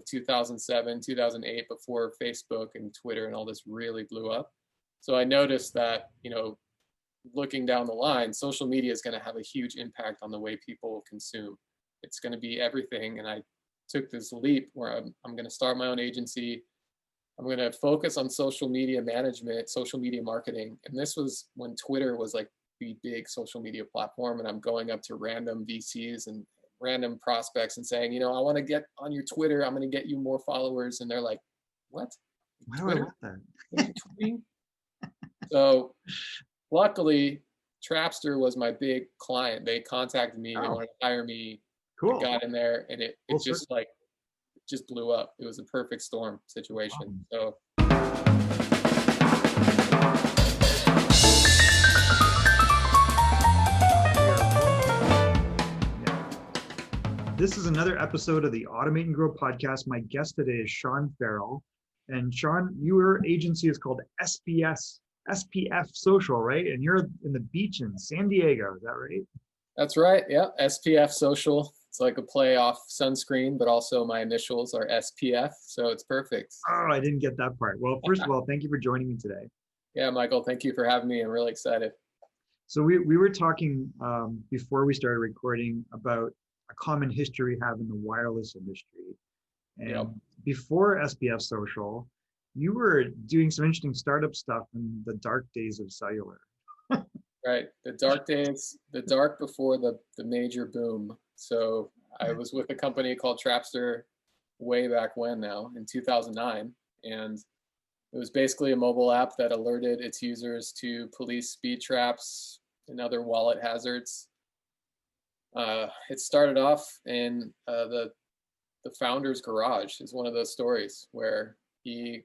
2007, 2008, before Facebook and Twitter and all this really blew up. So I noticed that, looking down the line, social media is going to have a huge impact on the way people consume. It's going to be everything. And I took this leap where I'm going to start my own agency. I'm going to focus on social media management, social media marketing. And this was when Twitter was like the big social media platform. And I'm going up to random VCs and random prospects and saying, I want to get on your Twitter. I'm going to get you more followers. And they're like, what? Why do I want that? What are you tweeting? So luckily, Trapster was my big client. They contacted me. They wanted to hire me. Cool. I got in there, and it just blew up. It was a perfect storm situation. So this is another episode of the Automate and Grow podcast. My guest today is Sean Farrell. And Sean, your agency is called SPF Social, right? And you're in the beach in San Diego, is that right? That's right. Yeah, SPF Social. It's like a play off sunscreen, but also my initials are SPF, so it's perfect. Oh, I didn't get that part. Well, first of all, thank you for joining me today. Yeah, Michael, thank you for having me. I'm really excited. So we were talking before we started recording about a common history we have in the wireless industry. And before SPF Social, you were doing some interesting startup stuff in the dark days of cellular. Right, the dark days, the dark before the major boom. So I was with a company called Trapster way back when now, in 2009. And it was basically a mobile app that alerted its users to police speed traps and other wallet hazards. It started off in the founder's garage. Is one of those stories where he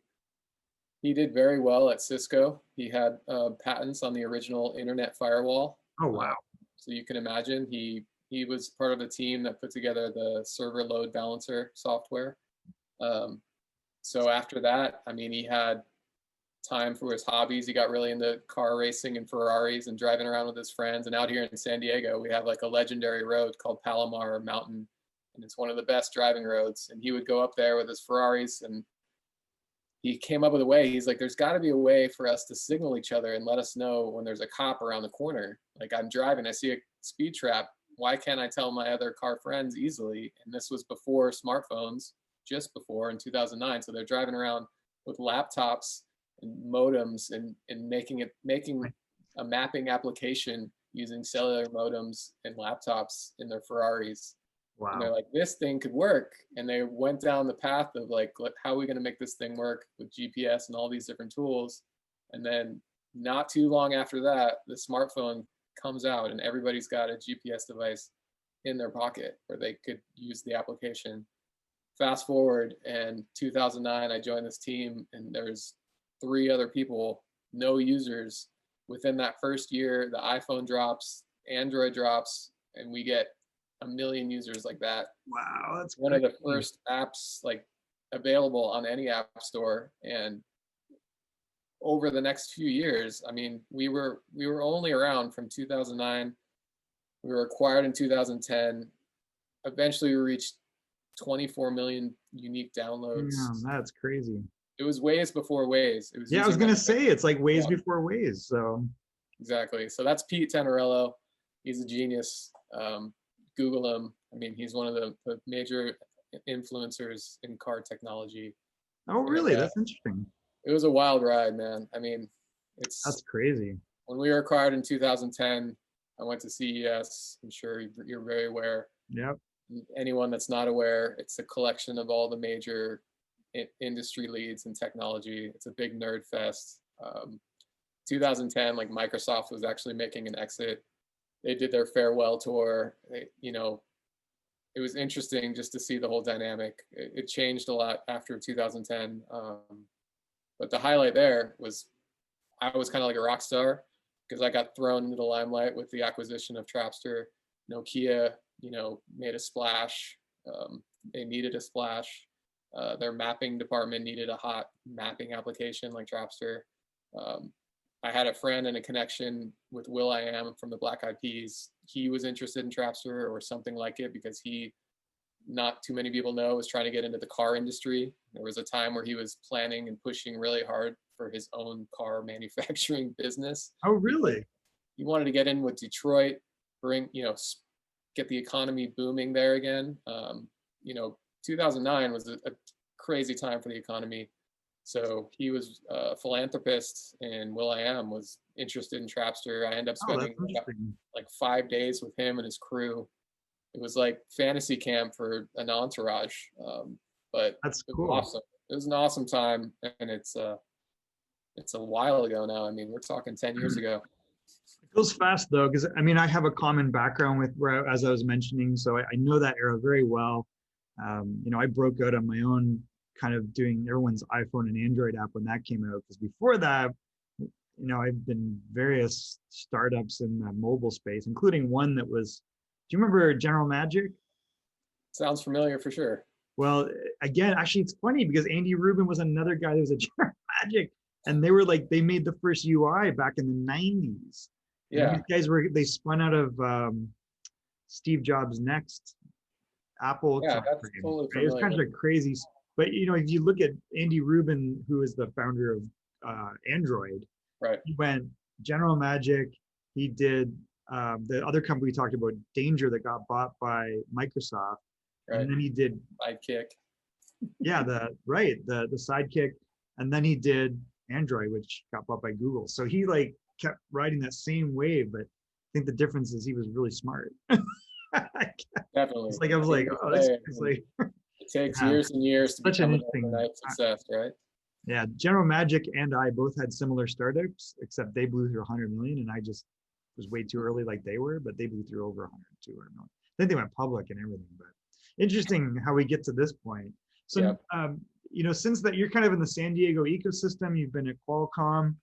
did very well at Cisco. He had patents on the original internet firewall. Oh, wow. So you can imagine he was part of the team that put together the server load balancer software. So after that, he had time for his hobbies. He got really into car racing and Ferraris and driving around with his friends. And out here in San Diego, we have like a legendary road called Palomar Mountain. And it's one of the best driving roads. And he would go up there with his Ferraris, and he came up with a way. He's like, there's got to be a way for us to signal each other and let us know when there's a cop around the corner. Like, I'm driving, I see a speed trap. Why can't I tell my other car friends easily? And this was before smartphones, just before in 2009. So they're driving around with laptops and modems and making a mapping application using cellular modems and laptops in their Ferraris. Wow. And they're like, this thing could work. And they went down the path of like, how are we going to make this thing work with GPS and all these different tools? And then not too long after that, the smartphone comes out and everybody's got a GPS device in their pocket where they could use the application. Fast forward, and 2009, I joined this team, and there's 3 other people, no users. Within that first year, the iPhone drops, Android drops, and we get 1 million users like that. Wow, that's one of the first apps like available on any app store. And over the next few years, we were only around from 2009. We were acquired in 2010. Eventually, we reached 24 million unique downloads. Yeah, that's crazy. It was Waze before Waze. It was I was gonna say it's like Waze before Waze. So exactly. So that's Pete Tenereillo. He's a genius. Google him. He's one of the major influencers in car technology. Oh, really? That's interesting. It was a wild ride, man. That's crazy. When we were acquired in 2010, I went to CES. I'm sure you're very aware. Yep. Anyone that's not aware, it's a collection of all the major industry leads in technology. It's a big nerd fest. 2010, like Microsoft was actually making an exit. They did their farewell tour. It was interesting just to see the whole dynamic. It changed a lot after 2010. But the highlight there was I was kind of like a rock star because I got thrown into the limelight with the acquisition of Trapster. Nokia, made a splash. They needed a splash. Their mapping department needed a hot mapping application like Trapster. I had a friend and a connection with Will.i.am from the Black Eyed Peas. He was interested in Trapster or something like it because he not too many people know, was trying to get into the car industry. There was a time where he was planning and pushing really hard for his own car manufacturing business. Oh, really? He wanted to get in with Detroit, bring, get the economy booming there again. 2009 was a crazy time for the economy. So he was a philanthropist, and Will.i.am was interested in Trapster. I ended up Oh, spending that's interesting. like 5 days with him and his crew. It was like fantasy camp for an entourage, but That's it was cool. awesome. It was an awesome time, and it's a while ago now. I mean, we're talking 10 years ago. It goes fast though, because I mean, I have a common background with where, as I was mentioning, so I know that era very well. I broke out on my own, kind of doing everyone's iPhone and Android app when that came out. Because before that, I've been various startups in the mobile space, including one that was. Do you remember General Magic? Sounds familiar for sure. Well, again, actually, it's funny because Andy Rubin was another guy that was a General Magic, and they were like they made the first UI back in the '90s. And Yeah, these guys they spun out of Steve Jobs' next Apple yeah, that's timeframe. totally Right? It was familiar kind with of like crazy. But if you look at Andy Rubin, who is the founder of Android, it. Right, he went General Magic. He did the other company we talked about, Danger, that got bought by Microsoft, and right. then he did Sidekick. the Sidekick, and then he did Android, which got bought by Google. So he like kept riding that same wave, but I think the difference is he was really smart. Definitely. I was like, oh, this is like, It takes yeah, years and years to such an become an interesting. overnight success, right? Yeah, General Magic and I both had similar startups, except they blew through 100 million, and I just was way too early, like they were, but they blew through over 100, 200 million. Then they went public and everything. But interesting how we get to this point. So, Yep, since that you're kind of in the San Diego ecosystem, you've been at Qualcomm,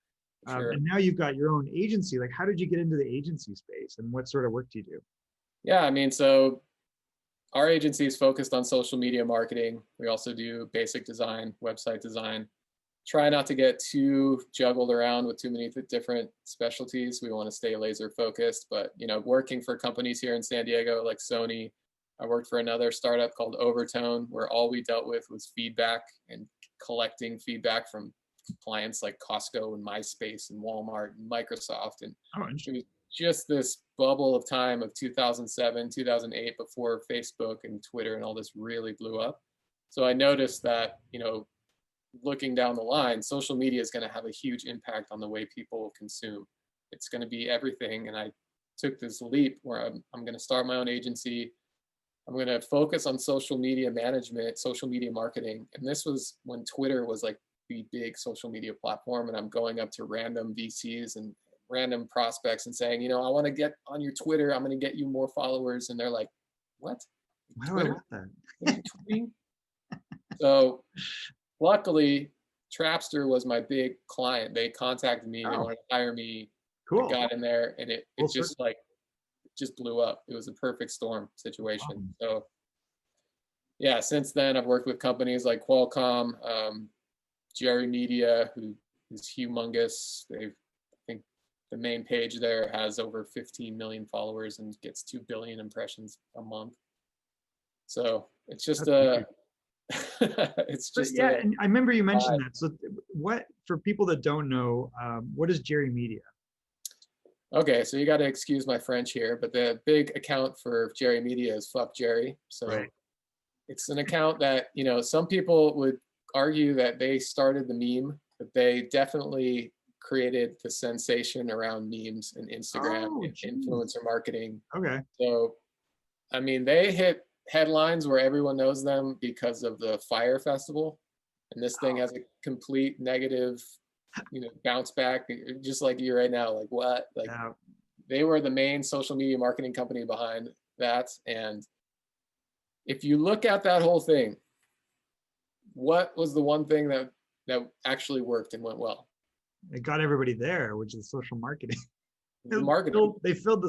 for sure. and now you've got your own agency. Like, how did you get into the agency space, and what sort of work do you do? Yeah, I mean, so our agency is focused on social media marketing. We also do basic design, website design. Try not to get too juggled around with too many different specialties. We want to stay laser focused, but working for companies here in San Diego like Sony, I worked for another startup called Overtone, where all we dealt with was feedback and collecting feedback from clients like Costco and MySpace and Walmart and Microsoft. And Oh, it was just this bubble of time of 2007, 2008, before Facebook and Twitter and all this really blew up. So I noticed that, looking down the line, social media is going to have a huge impact on the way people consume. It's going to be everything. And I took this leap where I'm going to start my own agency. I'm going to focus on social media management, social media marketing. And this was when Twitter was like the big social media platform. And I'm going up to random VCs and random prospects and saying, I want to get on your Twitter. I'm going to get you more followers. And they're like, what? why do I Twitter? want that? What are you tweeting? So luckily, Trapster was my big client. They contacted me. They Oh, wanted to hire me. I cool. got in there, and it Full just circle. like just blew up. It was a perfect storm situation. Wow. So yeah, since then I've worked with companies like Qualcomm, Jerry Media, who is humongous. I think the main page there has over 15 million followers and gets 2 billion impressions a month. So it's just That's huge. it's But just yeah, a and I remember you mentioned vibe. that. So, what for people that don't know, what is Jerry Media? Okay, so you got to excuse my French here, but the big account for Jerry Media is Fuck Jerry. So Right. it's an account that, some people would argue that they started the meme, but they definitely created the sensation around memes and Instagram Oh, and geez. influencer marketing. Okay. So, I mean, they hit headlines where everyone knows them because of the Fire Festival. And this thing Oh, has a complete negative, bounce back, just like you right now. Like, what? Like, yeah. they were the main social media marketing company behind that. And if you look at that whole thing, what was the one thing that actually worked and went well? It got everybody there, which is social marketing. The marketing. They filled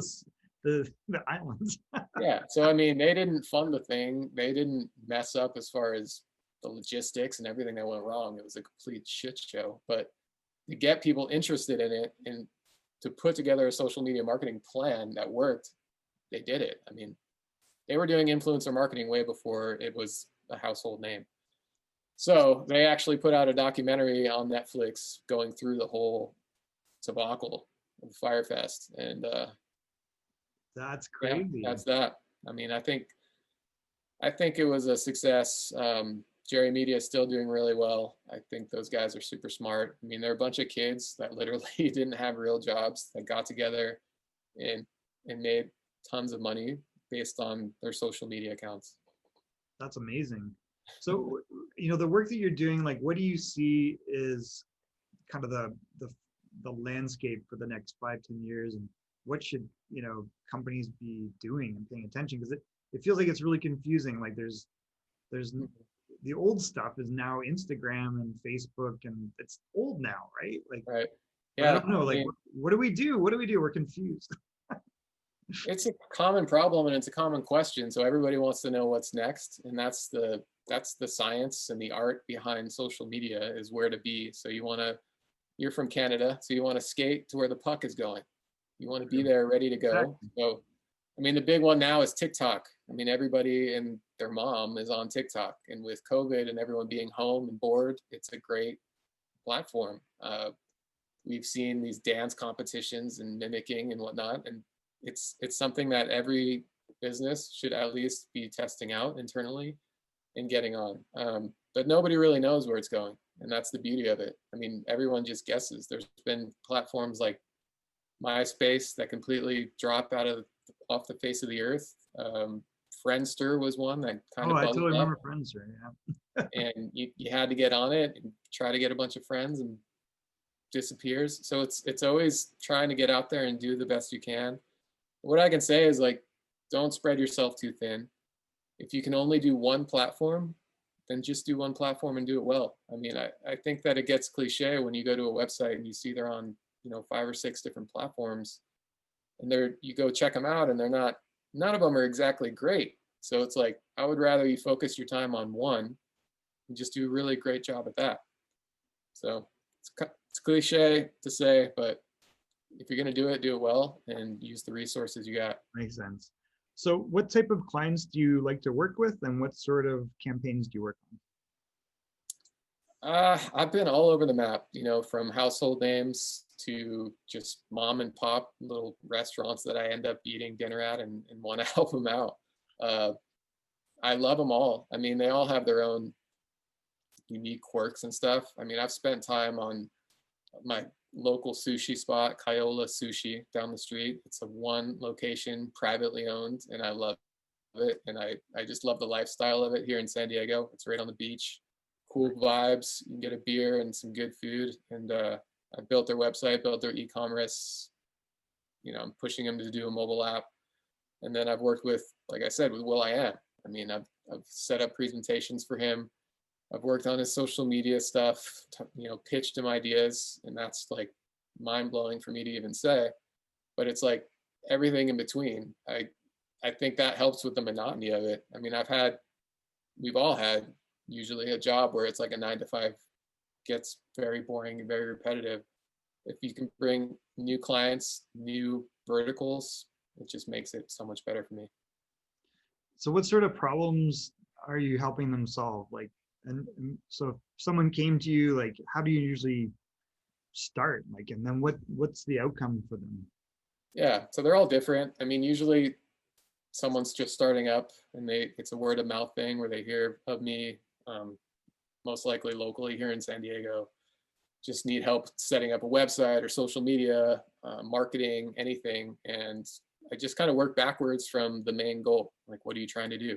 the islands. Yeah. So I mean, they didn't fund the thing. They didn't mess up as far as the logistics and everything that went wrong. It was a complete shit show. But to get people interested in it and to put together a social media marketing plan that worked, they did it. I mean, they were doing influencer marketing way before it was a household name. So they actually put out a documentary on Netflix going through the whole debacle of Firefest, and That's yeah, crazy. that's that. I mean, I think it was a success. Jerry Media is still doing really well. I think those guys are super smart. I mean, they're a bunch of kids that literally didn't have real jobs that got together and made tons of money based on their social media accounts. That's amazing. So, the work that you're doing, like, what do you see is kind of the landscape for the next 5, 10 years, and what should companies be doing and paying attention? Because it feels like it's really confusing. Like there's the old stuff is now Instagram and Facebook, and it's old now, right? Like, Right. but I Yeah. don't know. I Like, mean, what do we do? What do we do? We're confused. it's a common problem and it's a common question. So everybody wants to know what's next, and that's the science and the art behind social media is where to be. So you're from Canada, so you want to skate to where the puck is going. You want to be there ready to go. Exactly. So, I mean, the big one now is TikTok. I mean, everybody and their mom is on TikTok, and with COVID and everyone being home and bored, it's a great platform. We've seen these dance competitions and mimicking and whatnot, and it's something that every business should at least be testing out internally and getting on. But nobody really knows where it's going, and that's the beauty of it. I mean, everyone just guesses. There's been platforms like MySpace that completely drop off the face of the earth. Friendster was one that kind Oh, of I bubbled totally up, remember Friendster. Yeah. and you had to get on it and try to get a bunch of friends, and disappears. So it's always trying to get out there and do the best you can. What I can say is, like, don't spread yourself too thin. If you can only do one platform, then just do one platform and do it well. I mean, I think that it gets cliche when you go to a website and you see they're on, 5 or 6 different platforms, and you go check them out and none of them are exactly great. So it's like, I would rather you focus your time on one and just do a really great job at that. So it's cliche to say, but if you're going to do it well and use the resources you got. Makes sense. So, what type of clients do you like to work with, and what sort of campaigns do you work on? I've been all over the map, from household names to just mom and pop little restaurants that I end up eating dinner at and want to help them out. Uh, I love them all. I mean, they all have their own unique quirks and stuff. I mean, I've spent time on my local sushi spot, Kyola Sushi, down the street. It's a one location, privately owned, and I love it. And I just love the lifestyle of it here in San Diego. It's right on the beach, cool vibes. You can get a beer and some good food. And I built their website, built their e-commerce. I'm pushing them to do a mobile app. And then I've worked with, like I said, with Will.i.am. I mean, I've set up presentations for him. I've worked on his social media stuff, pitched him ideas, and that's like mind blowing for me to even say. But it's like everything in between. I think that helps with the monotony of it. I mean, we've all had usually a job where it's like a 9 to 5 gets very boring and very repetitive. If you can bring new clients, new verticals, it just makes it so much better for me. So, what sort of problems are you helping them solve? Like, and so if someone came to you, like, how do you usually start? Like, and then what's the outcome for them? Yeah, so they're all different. I mean, usually someone's just starting up and it's a word of mouth thing where they hear of me, most likely locally here in San Diego, just need help setting up a website or social media, marketing, anything. And I just kind of work backwards from the main goal. Like, what are you trying to do?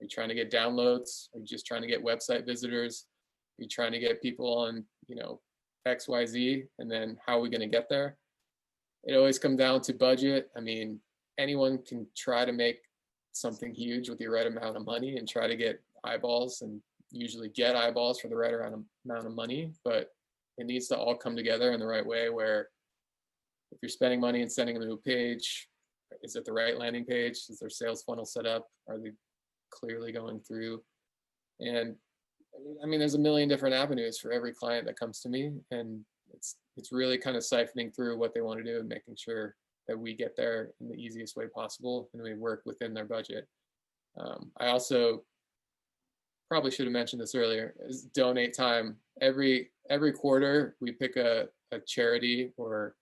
Are you trying to get downloads? Are you just trying to get website visitors? Are you trying to get people on, XYZ? And then how are we going to get there? It always comes down to budget. I mean, anyone can try to make something huge with the right amount of money and try to get eyeballs and usually get eyeballs for the right amount of money, but it needs to all come together in the right way where if you're spending money and sending them to a page, is it the right landing page? Is their sales funnel set up? Are they clearly going through? And I mean, there's a million different avenues for every client that comes to me, and it's really kind of siphoning through what they want to do and making sure that we get there in the easiest way possible and we work within their budget. I also probably should have mentioned this earlier, is donate time. Every quarter, we pick a charity or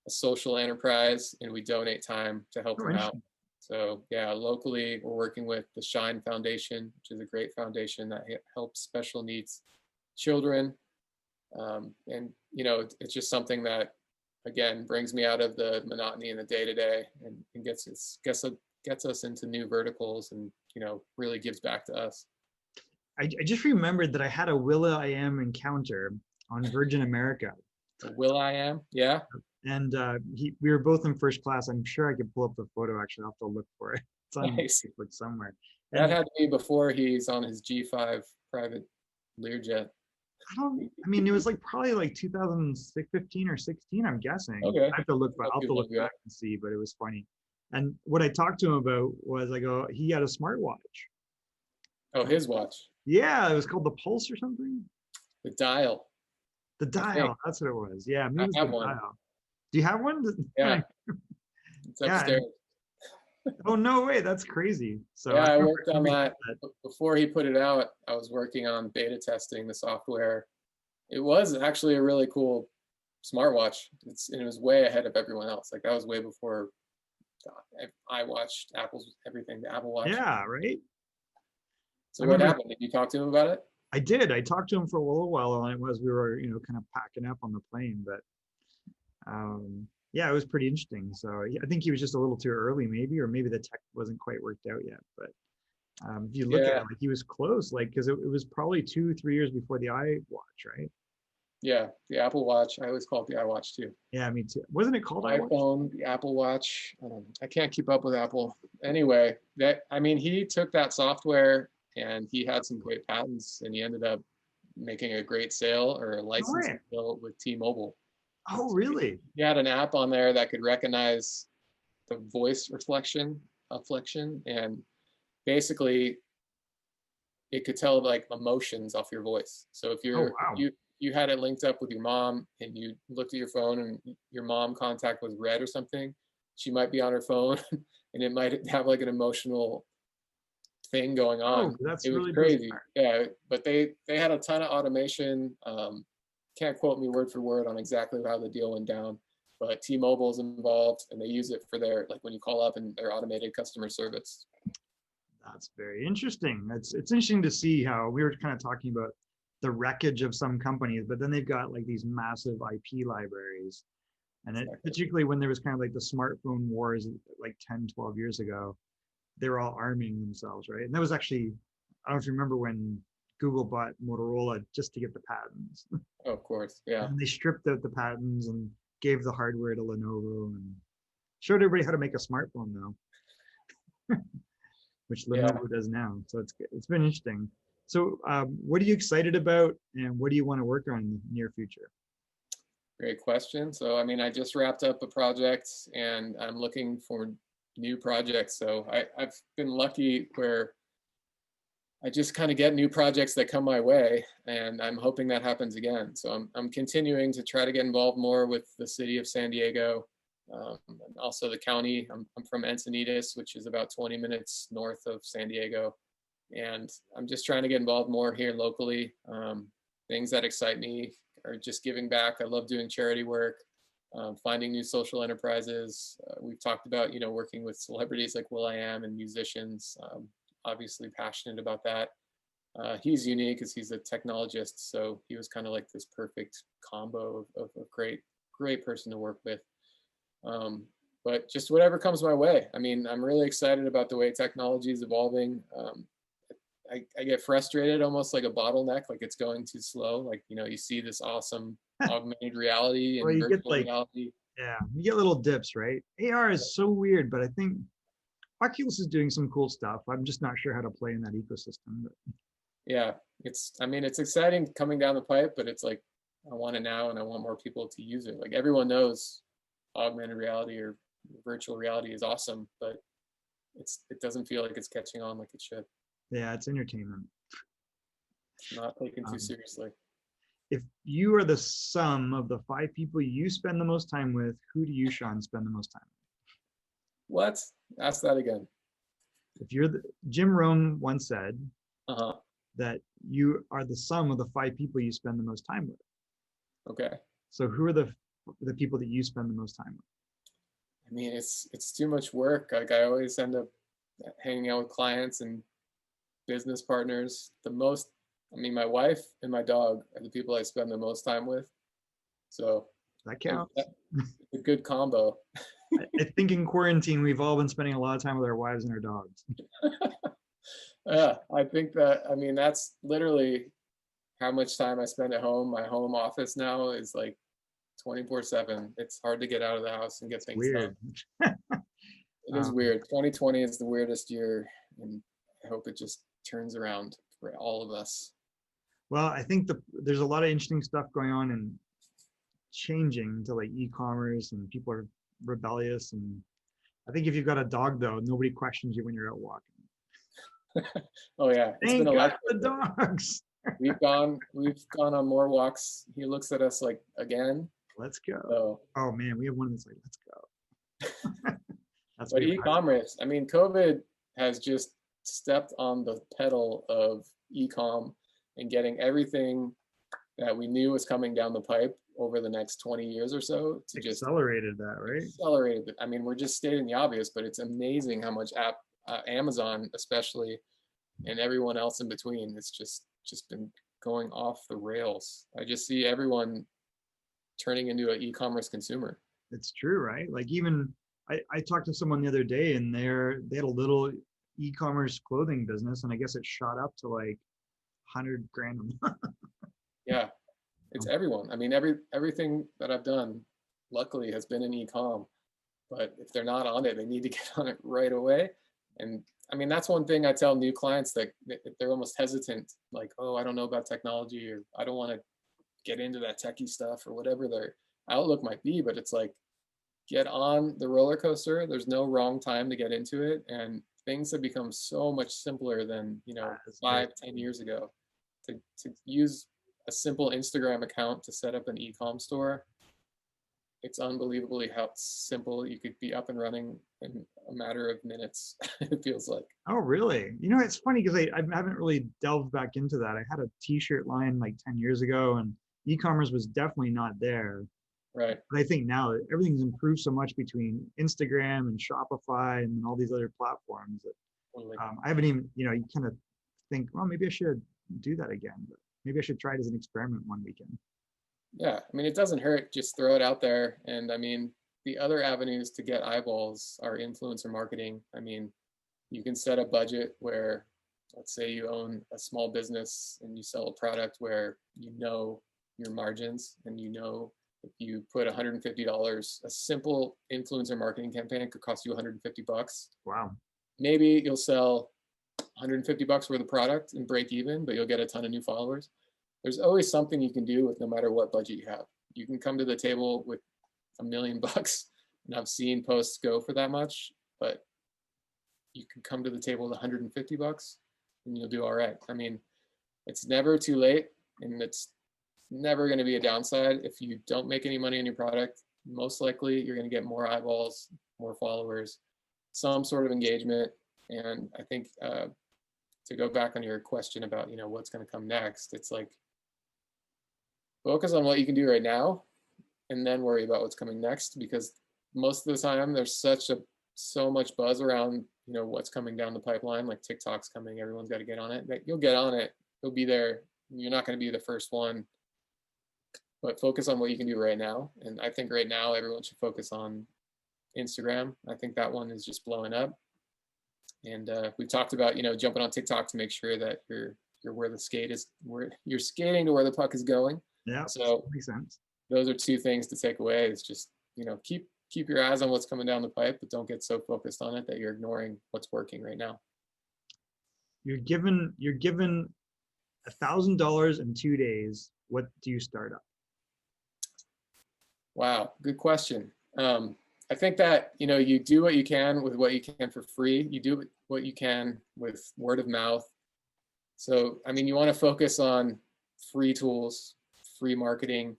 a social enterprise, and we donate time to help Oh, them out. interesting. So yeah, locally, we're working with the Shine Foundation, which is a great foundation that helps special needs children. And it's just something that, again, brings me out of the monotony in the day to day, and gets us into new verticals, and really gives back to us. I just remembered that I had a Will.i.am encounter on Virgin America. Will.i.am, yeah. And we were both in first class. I'm sure I could pull up the photo. Actually, I'll have to look for it. It's on Nice. Facebook somewhere. That And had to be before he's on his G5 private Learjet. I mean, it was like probably like 2015 or 16, I'm guessing. Okay. I have to look, I'll have to look back and see, but it was funny. And what I talked to him about was, I go, he had a smartwatch. Oh, his watch. Yeah, it was called the Pulse or something. The dial. The dial, that's what it was. Yeah, maybe it was I have the one. dial. Do you have one? Yeah. It's upstairs. Oh, no way. That's crazy. So yeah, I worked on that before he put it out. I was working on beta testing the software. It was actually a really cool smartwatch. It was way ahead of everyone else. Like, that was way before I watched Apple's everything, the Apple Watch. Yeah, right. So what happened? Did you talk to him about it? I did. I talked to him for a little while, and we were, kind of packing up on the plane. But yeah, it was pretty interesting. So I think he was just a little too early, maybe, or maybe the tech wasn't quite worked out yet. But if you look at it, like, he was close, like, because it was probably 2-3 years before the iWatch, right? Yeah, the Apple Watch. I always call it the iWatch too. Yeah, me too. Wasn't it called iPhone, the Apple Watch? I can't keep up with Apple. Anyway, he took that software and he had some great patents, and he ended up making a great sale or a licensing deal with T-Mobile. Oh, really? He had an app on there that could recognize the voice inflection, and basically it could tell like emotions off your voice. So if you had it linked up with your mom and you looked at your phone and your mom contact was red or something, she might be on her phone and it might have like an emotional thing going on. Oh, that's it was really crazy. bizarre. Yeah, but they had a ton of automation. Can't quote me word for word on exactly how the deal went down, but T-Mobile's involved and they use it for their, like, when you call up and their automated customer service. That's very interesting. It's interesting to see how we were kind of talking about the wreckage of some companies, but then they've got like these massive IP libraries. And particularly when there was kind of like the smartphone wars like 10, 12 years ago, they were all arming themselves, right? And that was actually, I don't know if you remember when Google bought Motorola just to get the patents. Oh, of course, yeah. And they stripped out the patents and gave the hardware to Lenovo and showed everybody how to make a smartphone now, which Lenovo does now. So it's been interesting. So what are you excited about, and what do you want to work on in the near future? Great question. So, I just wrapped up a project and I'm looking for new projects. So I've been lucky where I just kind of get new projects that come my way, and I'm hoping that happens again. So I'm continuing to try to get involved more with the city of San Diego, and also the county. I'm from Encinitas, which is about 20 minutes north of San Diego, and I'm just trying to get involved more here locally. Things that excite me are just giving back. I love doing charity work, finding new social enterprises. We've talked about, working with celebrities like Will.i.am and musicians. Obviously passionate about that. He's unique because he's a technologist, so he was kind of like this perfect combo of a great person to work with. But just whatever comes my way. I'm really excited about the way technology is evolving. I get frustrated, almost like a bottleneck, like it's going too slow. Like, you see this awesome augmented reality and virtual reality. Yeah, you get little dips, right? AR is so weird, but I think Oculus is doing some cool stuff. I'm just not sure how to play in that ecosystem. But. Yeah, it's exciting coming down the pipe, but it's like, I want it now and I want more people to use it. Like, everyone knows augmented reality or virtual reality is awesome, but it doesn't feel like it's catching on like it should. Yeah, it's entertainment. It's not taken too seriously. If you are the sum of the 5 people you spend the most time with, who do you, Sean, spend the most time with? What? Ask that again. if you're the, Jim Rohn once said Uh-huh. that you are the sum of the 5 people you spend the most time with. Okay. So who are the people that you spend the most time with? I mean, it's too much work. Like I always end up hanging out with clients and business partners. I mean, my wife and my dog are the people I spend the most time with. So That I, counts. that's a good combo. I think in quarantine we've all been spending a lot of time with our wives and our dogs. Yeah, I think that, I mean, that's literally how much time I spend at home. My home office now is like 24/7. It's hard to get out of the house and get things done. Weird. It is weird. 2020 is the weirdest year, and I hope it just turns around for all of us. Well, I think there's a lot of interesting stuff going on and changing to like e-commerce, and people are rebellious. And I think if you've got a dog, though, nobody questions you when you're out walking. Oh yeah, it's been Thank God electric. the dogs. We've gone on more walks. He looks at us like, again. Let's go. So, Oh man, we have one that's like, let's go. That's but me. e-commerce, I mean, COVID has just stepped on the pedal of e-com and getting everything that we knew was coming down the pipe over the next 20 years or so to just Accelerated that, right? accelerated it. I mean, we're just stating the obvious, but it's amazing how much Amazon, especially, and everyone else in between, it's just been going off the rails. I just see everyone turning into an e-commerce consumer. It's true, right? Like even I talked to someone the other day, and they had a little e-commerce clothing business, and I guess it shot up to like 100 grand a month. Yeah, it's everyone. I mean, everything that I've done, luckily, has been in e-com. But if they're not on it, they need to get on it right away. And I mean, that's one thing I tell new clients that they're almost hesitant, like, oh, I don't know about technology, or I don't want to get into that techie stuff, or whatever their outlook might be. But it's like, get on the roller coaster. There's no wrong time to get into it. And things have become so much simpler than, 5, 10 years ago. To use a simple Instagram account to set up an e-com store, it's unbelievably how simple you could be up and running in a matter of minutes. It feels like. Oh, really? It's funny because I haven't really delved back into that. I had a t-shirt line like 10 years ago, and e-commerce was definitely not there. Right. But I think now everything's improved so much between Instagram and Shopify and all these other platforms that Totally. I haven't even, you kind of think, well, maybe I should do that again. But maybe I should try it as an experiment one weekend. Yeah, I mean, it doesn't hurt. Just throw it out there. And I mean, the other avenues to get eyeballs are influencer marketing. I mean, you can set a budget where, let's say you own a small business and you sell a product where you know your margins, and if you put $150, a simple influencer marketing campaign could cost you $150. Wow. Maybe you'll sell $150 worth of product and break even, but you'll get a ton of new followers. There's always something you can do with no matter what budget you have. You can come to the table with $1 million, and I've seen posts go for that much, but you can come to the table with $150 and you'll do all right. I mean, it's never too late, and it's never going to be a downside. If you don't make any money on your product, most likely you're going to get more eyeballs, more followers, some sort of engagement. And I think to go back on your question about, what's going to come next, it's like, focus on what you can do right now and then worry about what's coming next, because most of the time there's so much buzz around, what's coming down the pipeline, like TikTok's coming, everyone's got to get on it. You'll get on it, you'll be there. You're not going to be the first one, but focus on what you can do right now. And I think right now everyone should focus on Instagram. I think that one is just blowing up. And we've talked about, jumping on TikTok to make sure that you're where the skate is, where you're skating to where the puck is going. Yeah. So makes sense. Those are two things to take away. Is just, keep your eyes on what's coming down the pipe, but don't get so focused on it that you're ignoring what's working right now. You're given $1,000 in 2 days. What do you start up? Wow, good question. I think that, you do what you can with what you can for free. You do what you can with word of mouth. So, I mean, you want to focus on free tools, free marketing.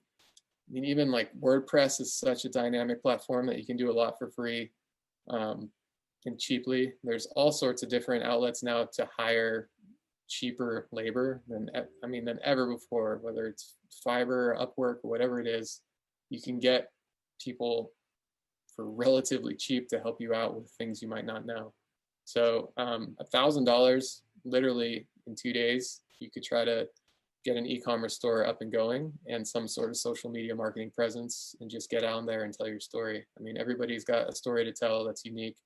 I mean, even like WordPress is such a dynamic platform that you can do a lot for free. and cheaply. There's all sorts of different outlets now to hire cheaper labor than ever before, whether it's Fiverr, Upwork, or whatever it is. You can get people for relatively cheap to help you out with things you might not know. So $1,000 literally in 2 days, you could try to get an e-commerce store up and going and some sort of social media marketing presence and just get out there and tell your story. I mean, everybody's got a story to tell that's unique.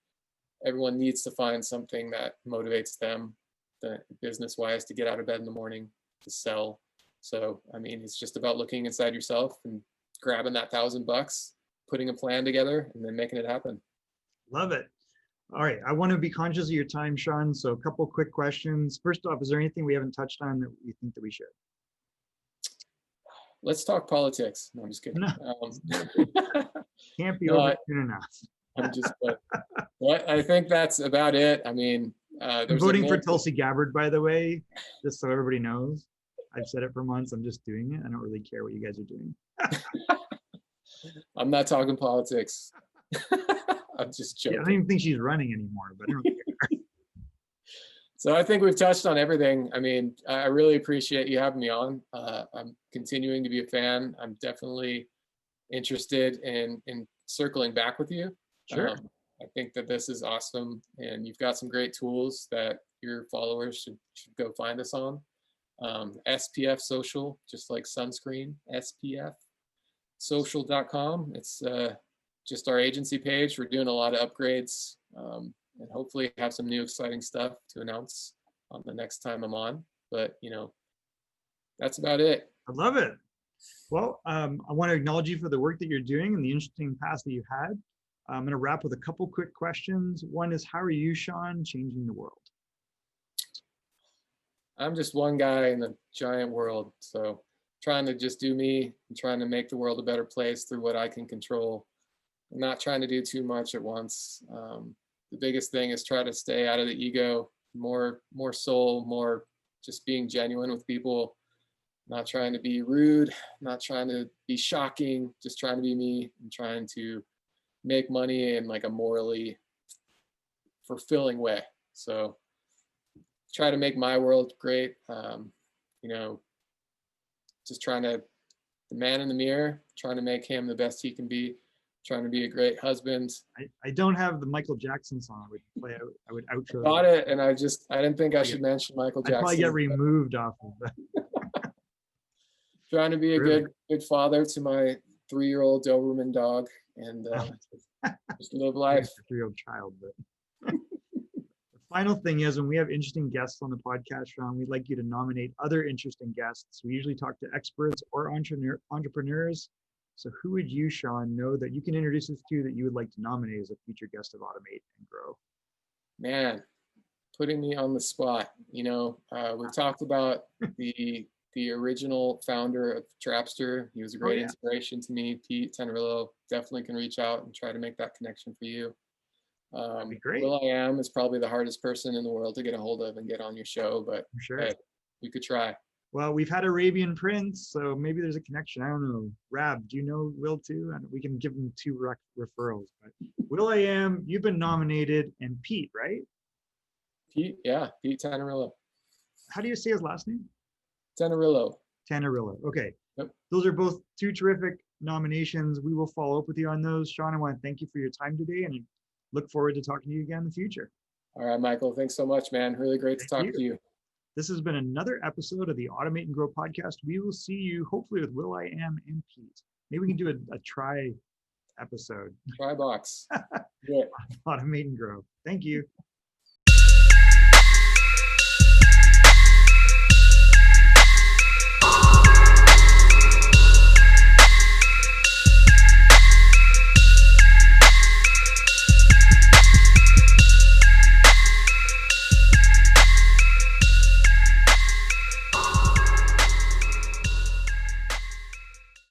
Everyone needs to find something that motivates them, business-wise, to get out of bed in the morning, to sell. So, I mean, it's just about looking inside yourself and grabbing that $1,000, putting a plan together, and then making it happen. Love it. All right. I want to be conscious of your time, Sean. So a couple quick questions. First off, is there anything we haven't touched on that you think that we should? Let's talk politics. No, I'm just kidding. No. Can't be over soon enough. I'm just, but I think that's about it. I mean, I'm voting for Tulsi Gabbard, by the way, just so everybody knows. I've said it for months. I'm just doing it. I don't really care what you guys are doing. I'm not talking politics. I'm just joking. Yeah, I don't even think she's running anymore, but I don't care. So I think we've touched on everything. I mean, I really appreciate you having me on. I'm continuing to be a fan. I'm definitely interested in circling back with you. Sure. I think that this is awesome, and you've got some great tools that your followers should go find us on. SPF Social, just like sunscreen, SPF social.com. It's just our agency page. We're doing a lot of upgrades, and hopefully have some new exciting stuff to announce on the next time I'm on. But, you know, that's about it. I love it. Well, I want to acknowledge you for the work that you're doing and the interesting past that you've had. I'm going to wrap with a couple quick questions. One is, how are you, Sean, changing the world? I'm just one guy in a giant world. So trying to just do me and trying to make the world a better place through what I can control. I'm not trying to do too much at once. The biggest thing is try to stay out of the ego, more soul, more just being genuine with people, not trying to be rude, not trying to be shocking, just trying to be me and trying to make money in like a morally fulfilling way. So try to make my world great. You know, just trying to, the man in the mirror, trying to make him the best he can be, trying to be a great husband. I don't have the Michael Jackson song. I would outro. Got it, and I didn't think I should mention Michael Jackson. I'd probably get removed off of that. Trying to be a good father to my 3-year-old Doberman dog, and just live life. A 3-year-old child, but the final thing is, when we have interesting guests on the podcast, Sean, we'd like you to nominate other interesting guests. We usually talk to experts or entrepreneurs. So who would you, Sean, know that you can introduce us to that you would like to nominate as a future guest of Automate and Grow? Man, putting me on the spot. You know, we talked about the original founder of Trapster. He was a great inspiration to me. Pete Tenereillo, definitely can reach out and try to make that connection for you. That'd be great. Will.i.am is probably the hardest person in the world to get a hold of and get on your show, but sure. Hey, we could try. Well, we've had Arabian Prince, so maybe there's a connection. I don't know. Rab, do you know Will too? And we can give him 2 referrals. But Will.i.am, you've been nominated, and Pete, right? Pete Tenereillo. How do you say his last name? Tenereillo. Okay. Yep. Those are both 2 terrific nominations. We will follow up with you on those. Sean, I want to thank you for your time today, and I look forward to talking to you again in the future. All right, Michael. Thanks so much, man. Really great to talk to you. This has been another episode of the Automate and Grow podcast. We will see you hopefully with Will.i.am and Pete. Maybe we can do a try episode. Try box. Yeah. Automate and Grow. Thank you.